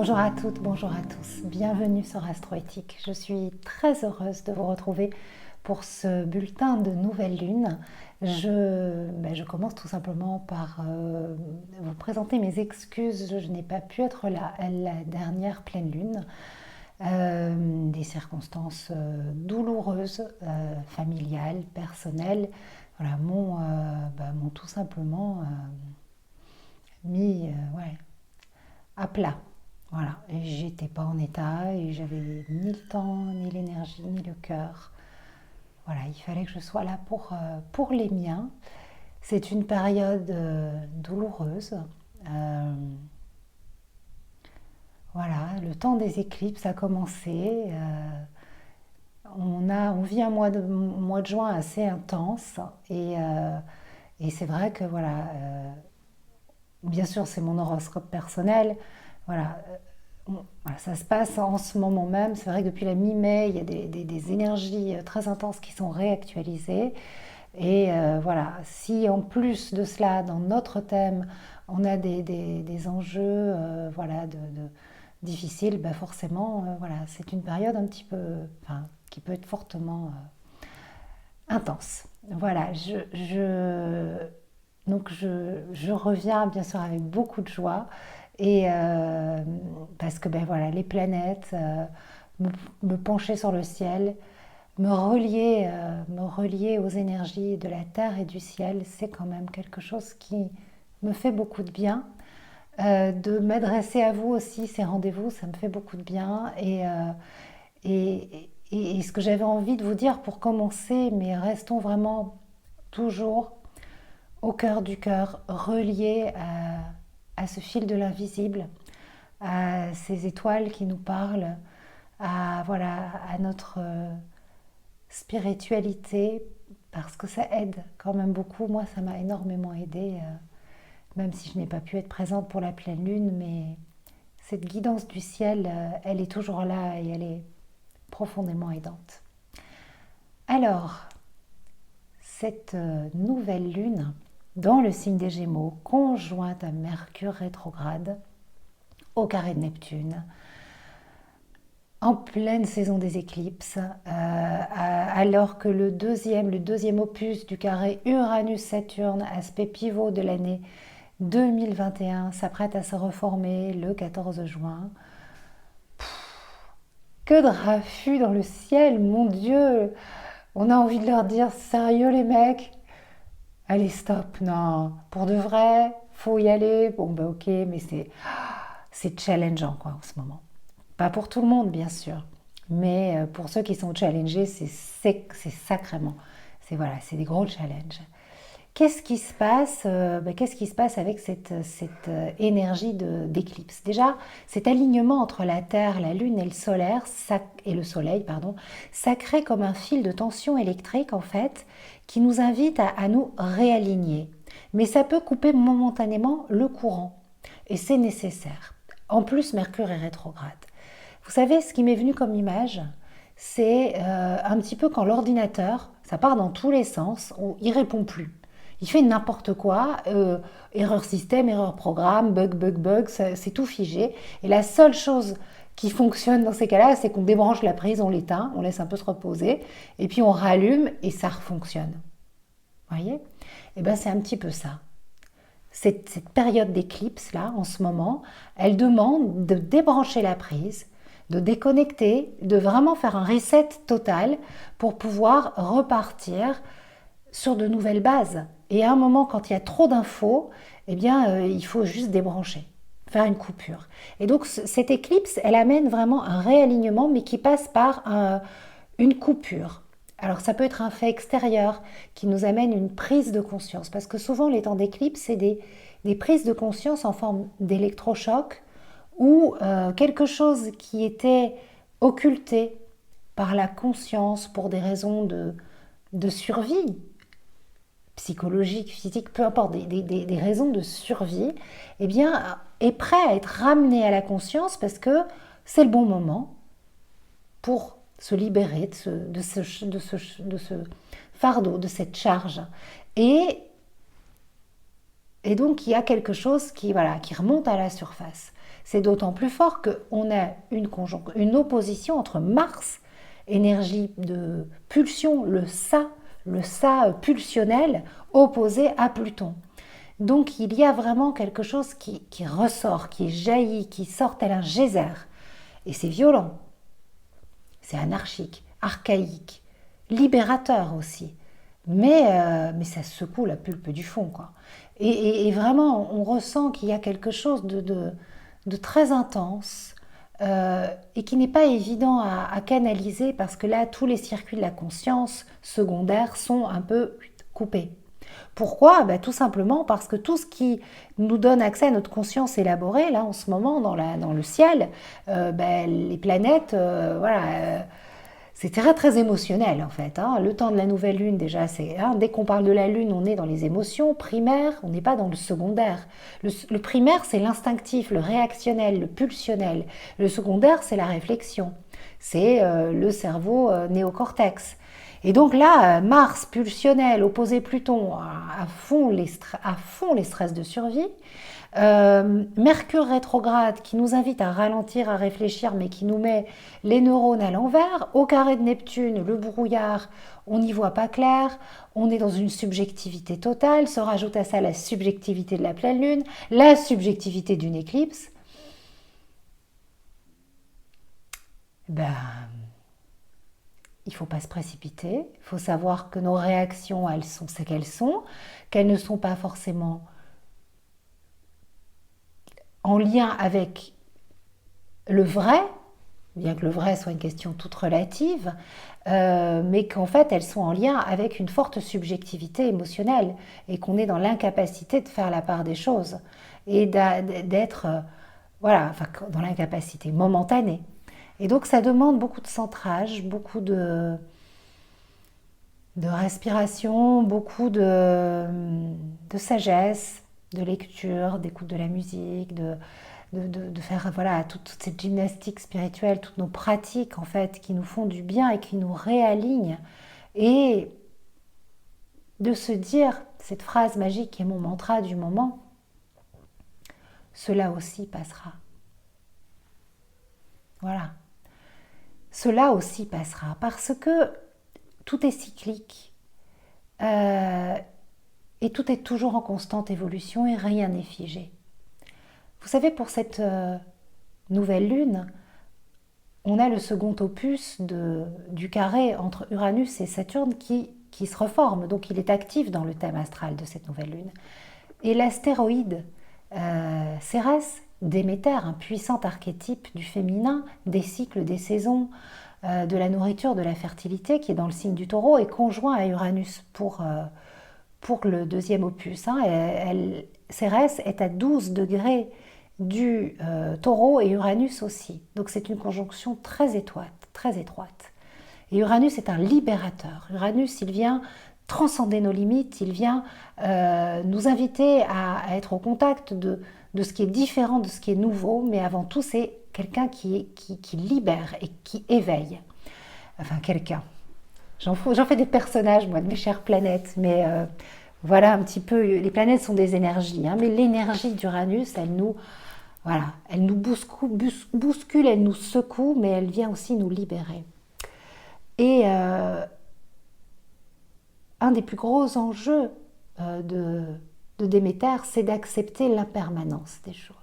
Bonjour à toutes, bonjour à tous, bienvenue sur Astroéthique. Je suis très heureuse de vous retrouver pour ce bulletin de nouvelle lune. Je commence tout simplement par vous présenter mes excuses. Je n'ai pas pu être là à la dernière pleine lune. Des circonstances douloureuses, familiales, personnelles, voilà, m'ont tout simplement mis à plat. Voilà, et j'étais pas en état et j'avais ni le temps, ni l'énergie, ni le cœur. Voilà, il fallait que je sois là pour les miens. C'est une période douloureuse. Euh, voilà, le temps des éclipses a commencé. On vit un mois de juin assez intense et c'est vrai que voilà, bien sûr c'est mon horoscope personnel. Voilà, voilà, ça se passe en ce moment même. C'est vrai que depuis la mi-mai, il y a des énergies très intenses qui sont réactualisées. Et voilà, si en plus de cela, dans notre thème, on a des enjeux voilà, difficiles, ben forcément, voilà, c'est une période un petit peu, enfin, qui peut être fortement intense. Voilà, je reviens bien sûr avec beaucoup de joie et parce que ben voilà, les planètes, me, me pencher sur le ciel, me relier aux énergies de la terre et du ciel, c'est quand même quelque chose qui me fait beaucoup de bien. De m'adresser à vous aussi, ces rendez-vous, ça me fait beaucoup de bien. Et ce que j'avais envie de vous dire pour commencer, mais restons vraiment toujours au cœur du cœur, reliés à ce fil de l'invisible, à ces étoiles qui nous parlent, voilà, à notre spiritualité, parce que ça aide quand même beaucoup. Moi, ça m'a énormément aidé, même si je n'ai pas pu être présente pour la pleine lune, mais cette guidance du ciel, elle est toujours là et elle est profondément aidante. Alors, cette nouvelle lune dans le signe des Gémeaux, conjointe à Mercure rétrograde, au carré de Neptune, en pleine saison des éclipses, alors que le deuxième opus du carré Uranus-Saturne, aspect pivot de l'année 2021, s'apprête à se reformer le 14 juin. Que de raffus dans le ciel, mon Dieu! On a envie de leur dire, sérieux les mecs? Allez, stop, non, pour de vrai, faut y aller. Bon, bah ok, mais c'est challengeant quoi en ce moment. Pas pour tout le monde, bien sûr, mais pour ceux qui sont challengés, c'est sacrément. C'est voilà, c'est des gros challenges. Qu'est-ce qui se passe qu'est-ce qui se passe avec cette énergie d'éclipse? Déjà, cet alignement entre la Terre, la Lune et le Soleil, pardon, ça crée comme un fil de tension électrique en fait, qui nous invite à nous réaligner. Mais ça peut couper momentanément le courant, et c'est nécessaire. En plus, Mercure est rétrograde. Vous savez, ce qui m'est venu comme image, c'est un petit peu quand l'ordinateur, ça part dans tous les sens, il répond plus. Il fait n'importe quoi, erreur système, erreur programme, bug, c'est tout figé. Et la seule chose qui fonctionne dans ces cas-là, c'est qu'on débranche la prise, on l'éteint, on laisse un peu se reposer, et puis on rallume et ça refonctionne. Vous voyez? Et bien c'est un petit peu ça. Cette période d'éclipse, là, en ce moment, elle demande de débrancher la prise, de déconnecter, de vraiment faire un reset total pour pouvoir repartir sur de nouvelles bases. Et à un moment, quand il y a trop d'infos, eh bien, il faut juste débrancher, faire une coupure. Et donc, cette éclipse, elle amène vraiment un réalignement, mais qui passe par une coupure. Alors, ça peut être un fait extérieur qui nous amène une prise de conscience, parce que souvent, les temps d'éclipse, c'est des prises de conscience en forme d'électrochoc ou quelque chose qui était occulté par la conscience pour des raisons de survie, psychologique, physique, peu importe, des raisons de survie, eh bien, est prêt à être ramené à la conscience parce que c'est le bon moment pour se libérer de ce fardeau, de cette charge. Et donc, il y a quelque chose qui remonte à la surface. C'est d'autant plus fort qu'on a une opposition entre Mars, énergie de pulsion, le ça pulsionnel, opposé à Pluton. Donc il y a vraiment quelque chose qui ressort, qui jaillit, qui sort tel un geyser. Et c'est violent, c'est anarchique, archaïque, libérateur aussi. Mais ça secoue la pulpe du fond, quoi. Et vraiment, on ressent qu'il y a quelque chose de très intense et qui n'est pas évident à canaliser parce que là, tous les circuits de la conscience secondaire sont un peu coupés. Pourquoi? Ben, tout simplement parce que tout ce qui nous donne accès à notre conscience élaborée, là en ce moment dans le ciel, ben, les planètes, voilà, c'est très très émotionnel en fait. Hein. Le temps de la nouvelle lune déjà, c'est dès qu'on parle de la lune, on est dans les émotions primaires, on n'est pas dans le secondaire. Le primaire, c'est l'instinctif, le réactionnel, le pulsionnel. Le secondaire, c'est la réflexion, c'est le cerveau néocortex. Et donc là, Mars pulsionnel opposé Pluton à fond à fond les stress de survie. Mercure rétrograde qui nous invite à ralentir, à réfléchir, mais qui nous met les neurones à l'envers. Au carré de Neptune, le brouillard, on n'y voit pas clair. On est dans une subjectivité totale. Se rajoute à ça la subjectivité de la pleine lune, la subjectivité d'une éclipse. Ben, il ne faut pas se précipiter. Il faut savoir que nos réactions, elles sont ce qu'elles ne sont pas forcément en lien avec le vrai, bien que le vrai soit une question toute relative, mais qu'en fait elles sont en lien avec une forte subjectivité émotionnelle et qu'on est dans l'incapacité de faire la part des choses et d'être voilà, enfin, dans l'incapacité momentanée. Et donc ça demande beaucoup de centrage, beaucoup de respiration, beaucoup de sagesse, de lecture, d'écoute de la musique, de faire voilà, toute cette gymnastique spirituelle, toutes nos pratiques en fait qui nous font du bien et qui nous réalignent. Et de se dire, cette phrase magique qui est mon mantra du moment, cela aussi passera. Voilà. Cela aussi passera parce que tout est cyclique et tout est toujours en constante évolution et rien n'est figé. Vous savez, pour cette nouvelle lune, on a le second opus du carré entre Uranus et Saturne qui se reforme, donc il est actif dans le thème astral de cette nouvelle lune. Et l'astéroïde Cérès, Déméter, un puissant archétype du féminin, des cycles, des saisons, de la nourriture, de la fertilité, qui est dans le signe du Taureau, est conjoint à Uranus pour le deuxième opus. Hein. Cérès est à 12 degrés du Taureau et Uranus aussi. Donc c'est une conjonction très étroite, très étroite. Et Uranus est un libérateur. Uranus, il vient transcender nos limites, il vient nous inviter à être au contact de ce qui est différent, de ce qui est nouveau, mais avant tout, c'est quelqu'un qui libère et qui éveille. Enfin, quelqu'un. J'en fais des personnages, moi, de mes chères planètes, mais voilà un petit peu, les planètes sont des énergies, hein, mais l'énergie d'Uranus, elle nous bouscule, elle nous secoue, mais elle vient aussi nous libérer. Et un des plus gros enjeux de Déméter, c'est d'accepter l'impermanence des choses.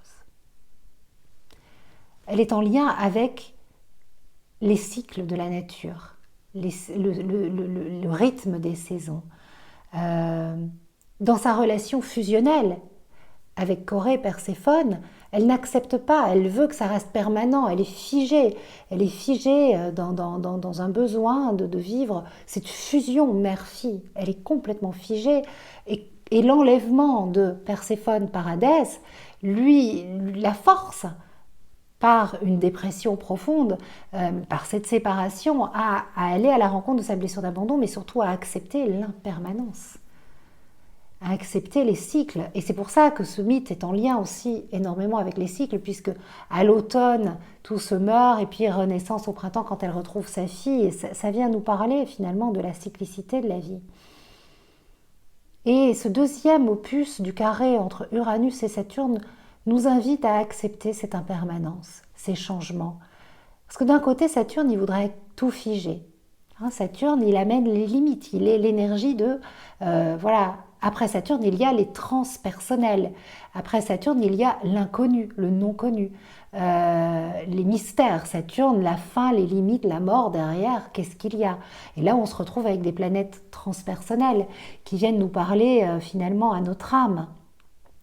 Elle est en lien avec les cycles de la nature, le rythme des saisons. Dans sa relation fusionnelle avec Corée, Perséphone, elle n'accepte pas, elle veut que ça reste permanent, elle est figée dans un besoin de vivre cette fusion mère-fille, elle est complètement figée et l'enlèvement de Perséphone par Hadès, lui, la force par une dépression profonde, par cette séparation, à aller à la rencontre de sa blessure d'abandon, mais surtout à accepter l'impermanence, à accepter les cycles. Et c'est pour ça que ce mythe est en lien aussi énormément avec les cycles, puisque à l'automne, tout se meurt, et puis renaissance au printemps quand elle retrouve sa fille, et ça vient nous parler finalement de la cyclicité de la vie. Et ce deuxième opus du carré entre Uranus et Saturne nous invite à accepter cette impermanence, ces changements. Parce que d'un côté, Saturne, il voudrait tout figer. Hein, Saturne, il amène les limites, il est l'énergie de... voilà. Après Saturne, il y a les transpersonnels. Après Saturne, il y a l'inconnu, le non-connu. Les mystères, Saturne, la fin, les limites, la mort derrière, qu'est-ce qu'il y a? Et là, on se retrouve avec des planètes transpersonnelles qui viennent nous parler finalement à notre âme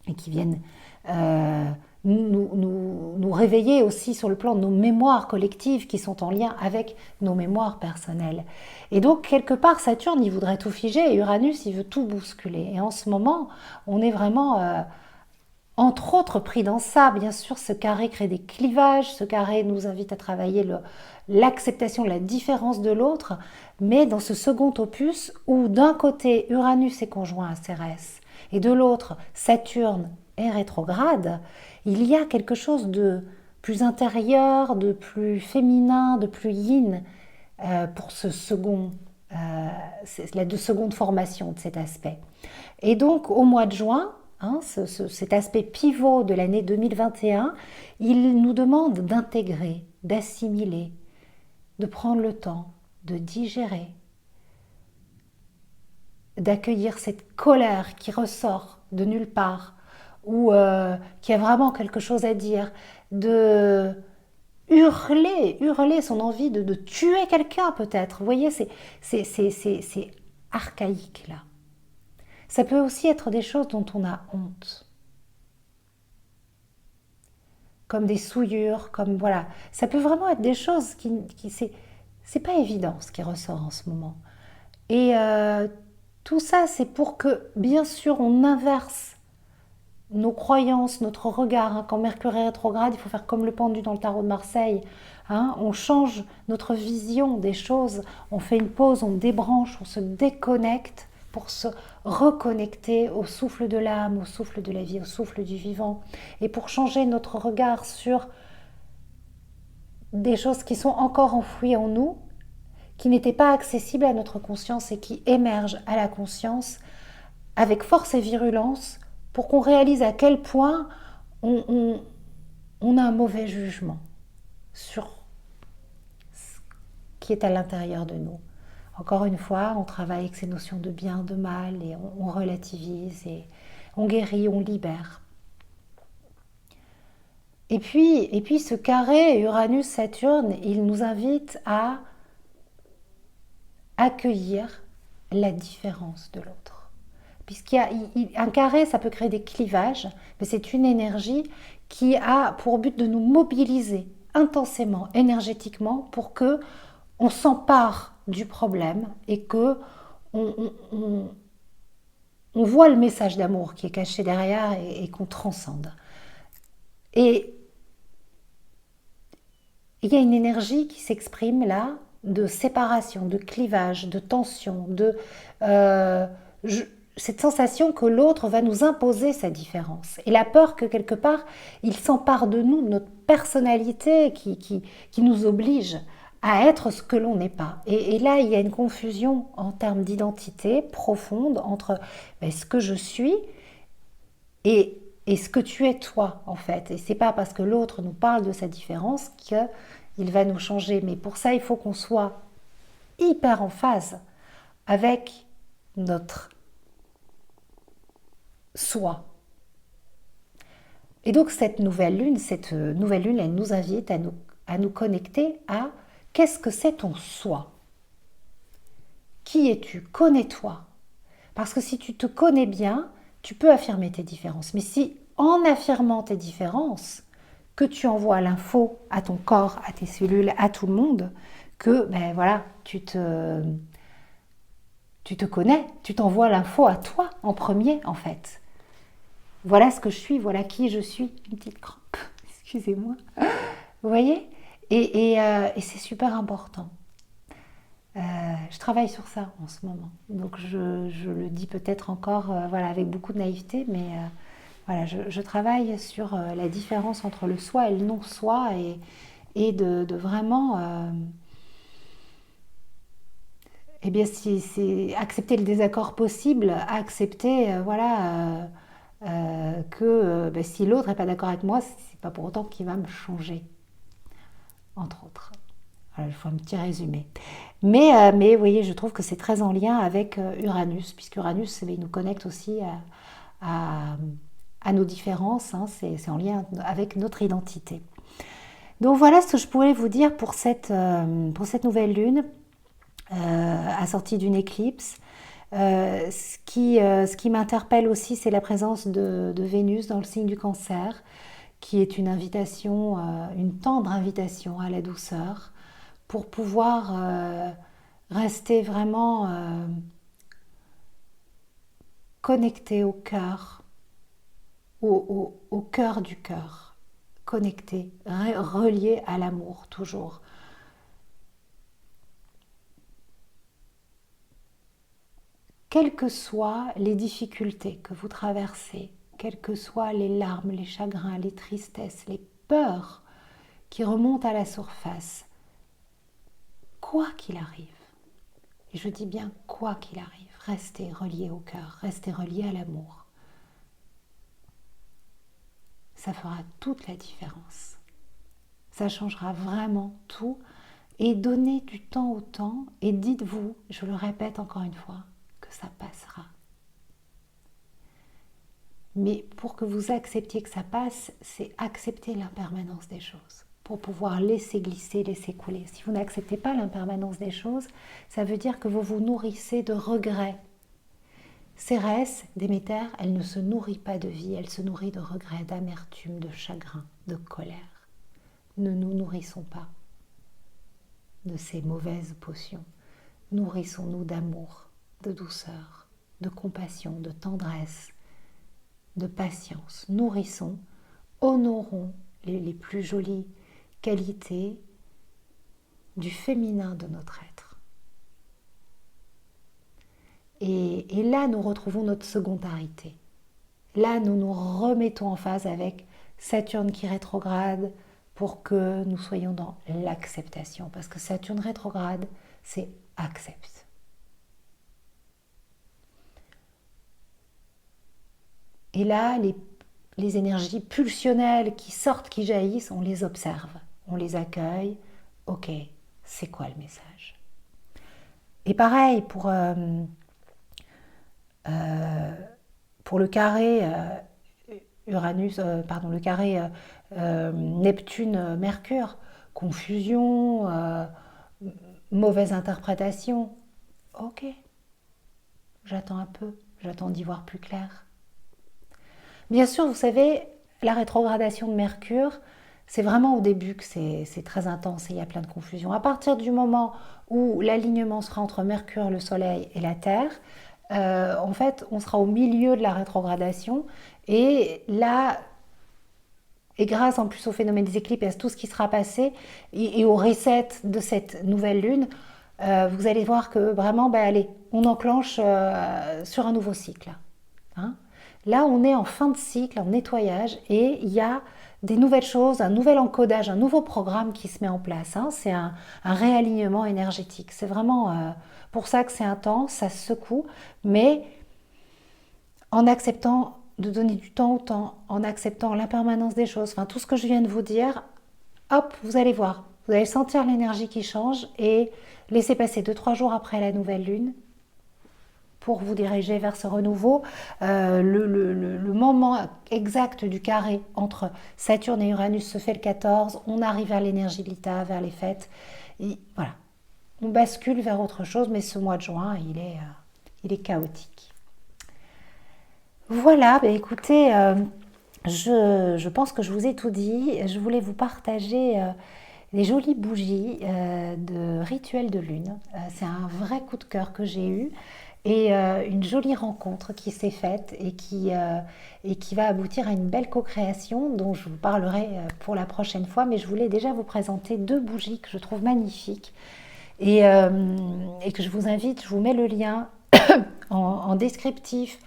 et qui viennent euh, nous réveiller aussi sur le plan de nos mémoires collectives qui sont en lien avec nos mémoires personnelles. Et donc, quelque part, Saturne, il voudrait tout figer et Uranus, il veut tout bousculer. Et en ce moment, on est vraiment, entre autres, pris dans ça. Bien sûr, ce carré crée des clivages, ce carré nous invite à travailler l'acceptation de la différence de l'autre, mais dans ce second opus où d'un côté, Uranus est conjoint à Cérès, et de l'autre, Saturne est rétrograde, il y a quelque chose de plus intérieur, de plus féminin, de plus yin pour ce second, la seconde formation de cet aspect. Et donc au mois de juin, hein, cet aspect pivot de l'année 2021, il nous demande d'intégrer, d'assimiler, de prendre le temps, de digérer, d'accueillir cette colère qui ressort de nulle part, ou qui a vraiment quelque chose à dire, de hurler son envie de tuer quelqu'un peut-être. Vous voyez, c'est archaïque là. Ça peut aussi être des choses dont on a honte. Comme des souillures, comme voilà. Ça peut vraiment être des choses qui c'est pas évident ce qui ressort en ce moment. Et tout ça, c'est pour que, bien sûr, on inverse nos croyances, notre regard. Hein. Quand Mercure est rétrograde, il faut faire comme le pendu dans le tarot de Marseille. Hein. On change notre vision des choses, on fait une pause, on débranche, on se déconnecte pour se reconnecter au souffle de l'âme, au souffle de la vie, au souffle du vivant. Et pour changer notre regard sur des choses qui sont encore enfouies en nous, qui n'étaient pas accessibles à notre conscience et qui émergent à la conscience avec force et virulence pour qu'on réalise à quel point on a un mauvais jugement sur ce qui est à l'intérieur de nous. Encore une fois, on travaille avec ces notions de bien, de mal, et on relativise, et on guérit, on libère. Et puis ce carré Uranus-Saturne, il nous invite à accueillir la différence de l'autre. Un carré, ça peut créer des clivages, mais c'est une énergie qui a pour but de nous mobiliser intensément, énergétiquement, pour que on s'empare du problème et que on voit le message d'amour qui est caché derrière et qu'on transcende. Et il y a une énergie qui s'exprime là de séparation, de clivage, de tension, cette sensation que l'autre va nous imposer sa différence. Et la peur que quelque part, il s'empare de nous, de notre personnalité qui nous oblige à être ce que l'on n'est pas. Et là, il y a une confusion en termes d'identité profonde entre ce que je suis et ce que tu es toi, en fait. Et c'est pas parce que l'autre nous parle de sa différence qu'il va nous changer. Mais pour ça, il faut qu'on soit hyper en phase avec notre soi. Et donc cette nouvelle lune, elle nous invite à nous connecter à qu'est-ce que c'est ton soi? Qui es-tu? Connais-toi. Parce que si tu te connais bien, tu peux affirmer tes différences. Mais si en affirmant tes différences, que tu envoies l'info à ton corps, à tes cellules, à tout le monde, que voilà, tu te connais, tu t'envoies l'info à toi en premier en fait. Voilà ce que je suis, voilà qui je suis. Une petite crampe, excusez-moi. Vous voyez? Et c'est super important. Je travaille sur ça en ce moment. Donc je le dis peut-être encore voilà, avec beaucoup de naïveté, mais voilà, je travaille sur la différence entre le soi et le non-soi et de vraiment eh bien, c'est accepter le désaccord possible, accepter voilà, que si l'autre n'est pas d'accord avec moi, c'est pas pour autant qu'il va me changer, entre autres. Voilà, je fais un petit résumé. Mais vous voyez, je trouve que c'est très en lien avec Uranus, puisque Uranus, il nous connecte aussi à, à nos différences, hein, c'est en lien avec notre identité. Donc voilà ce que je pourrais vous dire pour cette nouvelle lune, assortie d'une éclipse. Ce qui m'interpelle aussi, c'est la présence de Vénus dans le signe du Cancer, qui est une invitation, une tendre invitation à la douceur, pour pouvoir rester vraiment connecté au cœur, au cœur du cœur, connecté, relié à l'amour toujours. Quelles que soient les difficultés que vous traversez, quelles que soient les larmes, les chagrins, les tristesses, les peurs qui remontent à la surface, quoi qu'il arrive, et je dis bien quoi qu'il arrive, restez relié au cœur, restez relié à l'amour. Ça fera toute la différence. Ça changera vraiment tout. Et donnez du temps au temps et dites-vous, je le répète encore une fois, que ça passera. Mais pour que vous acceptiez que ça passe, c'est accepter l'impermanence des choses. Pour pouvoir laisser glisser, laisser couler. Si vous n'acceptez pas l'impermanence des choses, ça veut dire que vous vous nourrissez de regrets. Cérès, Déméter, elle ne se nourrit pas de vie, elle se nourrit de regrets, d'amertume, de chagrin, de colère. Ne nous nourrissons pas de ces mauvaises potions. Nourrissons-nous d'amour, de douceur, de compassion, de tendresse, de patience. Nourrissons, honorons les plus jolies qualités du féminin de notre être. Et là, nous retrouvons notre secondarité. Là, nous nous remettons en phase avec Saturne qui rétrograde pour que nous soyons dans l'acceptation. Parce que Saturne rétrograde, c'est accepte. Et là, les énergies pulsionnelles qui sortent, qui jaillissent, on les observe, on les accueille. Ok, c'est quoi le message? Et pareil pour le carré le carré Neptune-Mercure, confusion, mauvaise interprétation. Ok, j'attends un peu, j'attends d'y voir plus clair. Bien sûr, vous savez, la rétrogradation de Mercure, c'est vraiment au début que c'est très intense et il y a plein de confusion. À partir du moment où l'alignement sera entre Mercure, le Soleil et la Terre, en fait, on sera au milieu de la rétrogradation et là, et grâce en plus au phénomène des éclipses et à tout ce qui sera passé et au reset de cette nouvelle lune, vous allez voir que vraiment, allez, on enclenche sur un nouveau cycle. Hein. Là, on est en fin de cycle, en nettoyage et il y a des nouvelles choses, un nouvel encodage, un nouveau programme qui se met en place. Hein. C'est un réalignement énergétique. C'est vraiment pour ça que c'est intense, ça se secoue, mais en acceptant de donner du temps au temps, en acceptant l'impermanence des choses, enfin tout ce que je viens de vous dire, hop, vous allez voir, vous allez sentir l'énergie qui change et laissez passer 2-3 jours après la nouvelle lune pour vous diriger vers ce renouveau. Le moment exact du carré entre Saturne et Uranus se fait le 14, on arrive vers l'énergie de l'Ita, vers les fêtes, et voilà, on bascule vers autre chose, mais ce mois de juin, il est chaotique. Voilà, écoutez, je pense que je vous ai tout dit. Je voulais vous partager des jolies bougies de rituel de lune. C'est un vrai coup de cœur que j'ai eu et une jolie rencontre qui s'est faite et qui va aboutir à une belle co-création dont je vous parlerai pour la prochaine fois. Mais je voulais déjà vous présenter 2 bougies que je trouve magnifiques et que je vous invite, je vous mets le lien en descriptif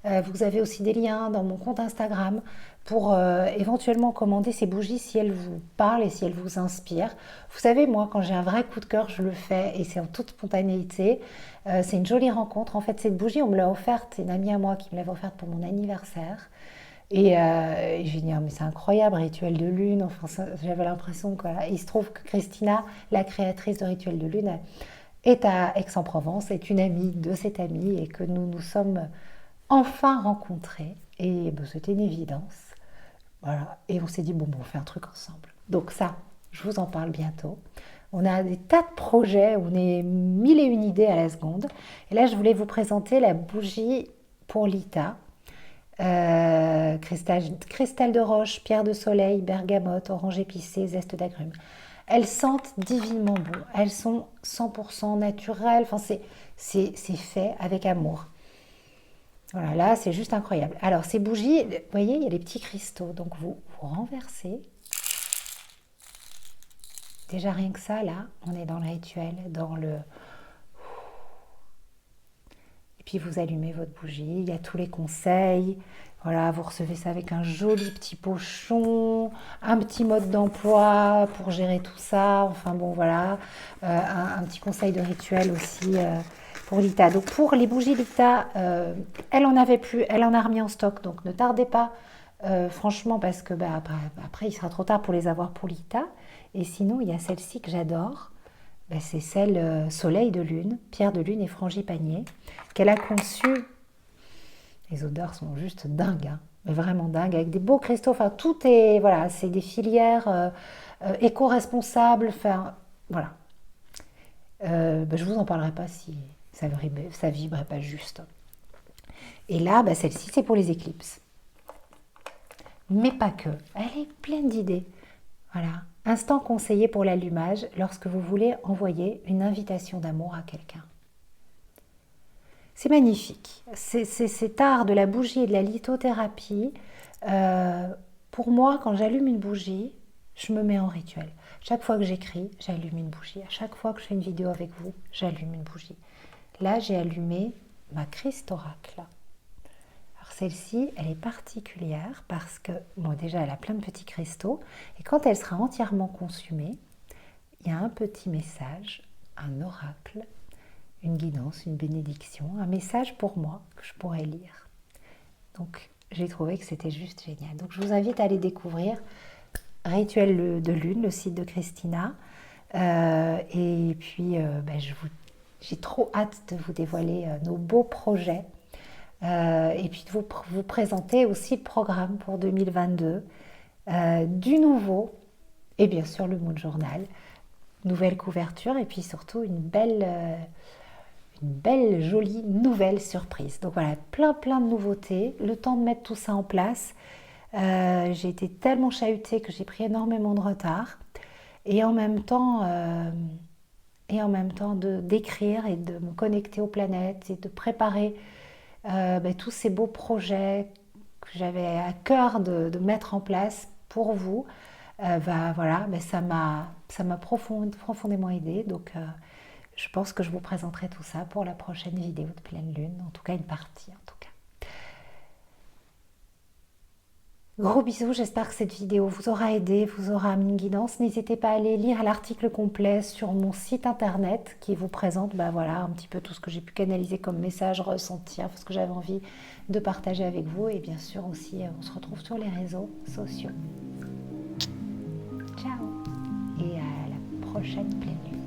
Vous avez aussi des liens dans mon compte Instagram pour éventuellement commander ces bougies si elles vous parlent et si elles vous inspirent. Vous savez, moi, quand j'ai un vrai coup de cœur, je le fais et c'est en toute spontanéité. C'est une jolie rencontre. En fait, cette bougie, on me l'a offerte. C'est une amie à moi qui me l'avait offerte pour mon anniversaire. Et j'ai dit, ah, mais c'est incroyable, rituel de lune. Enfin, j'avais l'impression que. Voilà. Il se trouve que Christina, la créatrice de Rituel de lune, est à Aix-en-Provence, est une amie de cette amie et que nous nous sommes enfin rencontrés. Et ben, c'était une évidence. Voilà. Et on s'est dit, bon, on fait un truc ensemble. Donc ça, je vous en parle bientôt. On a des tas de projets, on est mille et une idées à la seconde. Et là, je voulais vous présenter la bougie pour Lita. Cristal de roche, pierre de soleil, bergamote, orange épicé, zeste d'agrumes. Elles sentent divinement bon. Elles sont 100% naturelles. Enfin, c'est fait avec amour. Voilà, là, c'est juste incroyable. Alors, ces bougies, vous voyez, il y a des petits cristaux. Donc, vous renversez. Déjà, rien que ça, là, on est dans le rituel, dans le... Et puis, vous allumez votre bougie. Il y a tous les conseils. Voilà, vous recevez ça avec un joli petit pochon, un petit mode d'emploi pour gérer tout ça. Enfin, bon, voilà. Un petit conseil de rituel aussi pour Lita. Donc, pour les bougies Lita, elle en avait plus. Elle en a remis en stock. Donc, ne tardez pas. Franchement, parce que bah, après, il sera trop tard pour les avoir pour Lita. Et sinon, il y a celle-ci que j'adore. Bah, c'est celle Soleil de Lune, Pierre de Lune et Frangipanier, qu'elle a conçue. Les odeurs sont juste dingues, hein, mais vraiment dingues, avec des beaux cristaux. Enfin, tout est, voilà, c'est des filières éco-responsables. Enfin, voilà. Bah, je vous en parlerai pas si ça vibrait pas juste. Et là, bah, celle-ci, c'est pour les éclipses. Mais pas que. Elle est pleine d'idées. Voilà. Instant conseillé pour l'allumage lorsque vous voulez envoyer une invitation d'amour à quelqu'un. C'est magnifique. C'est cet art de la bougie et de la lithothérapie. Pour moi, quand j'allume une bougie, je me mets en rituel. Chaque fois que j'écris, j'allume une bougie. À chaque fois que je fais une vidéo avec vous, j'allume une bougie. Là, j'ai allumé ma Christoracle. Alors celle-ci, elle est particulière parce que, bon, déjà, elle a plein de petits cristaux. Et quand elle sera entièrement consumée, il y a un petit message, un oracle, une guidance, une bénédiction, un message pour moi que je pourrais lire. Donc, j'ai trouvé que c'était juste génial. Donc, je vous invite à aller découvrir Rituel de Lune, le site de Christina. Et puis, j'ai trop hâte de vous dévoiler nos beaux projets. Et puis de vous présenter aussi le programme pour 2022, du nouveau, et bien sûr le Moon Journal, nouvelle couverture, et puis surtout une belle jolie nouvelle surprise. Donc voilà, plein de nouveautés, le temps de mettre tout ça en place. J'ai été tellement chahutée que j'ai pris énormément de retard, et en même temps d'écrire et de me connecter aux planètes et de préparer tous ces beaux projets que j'avais à cœur de mettre en place pour vous. Ça m'a profondément aidé. Donc je pense que je vous présenterai tout ça pour la prochaine vidéo de pleine lune, en tout cas une partie en tout cas. Gros bisous, j'espère que cette vidéo vous aura aidé, vous aura mis une guidance. N'hésitez pas à aller lire l'article complet sur mon site internet qui vous présente un petit peu tout ce que j'ai pu canaliser comme message, ressentir, ce que j'avais envie de partager avec vous. Et bien sûr aussi, on se retrouve sur les réseaux sociaux. Ciao et à la prochaine pleine lune.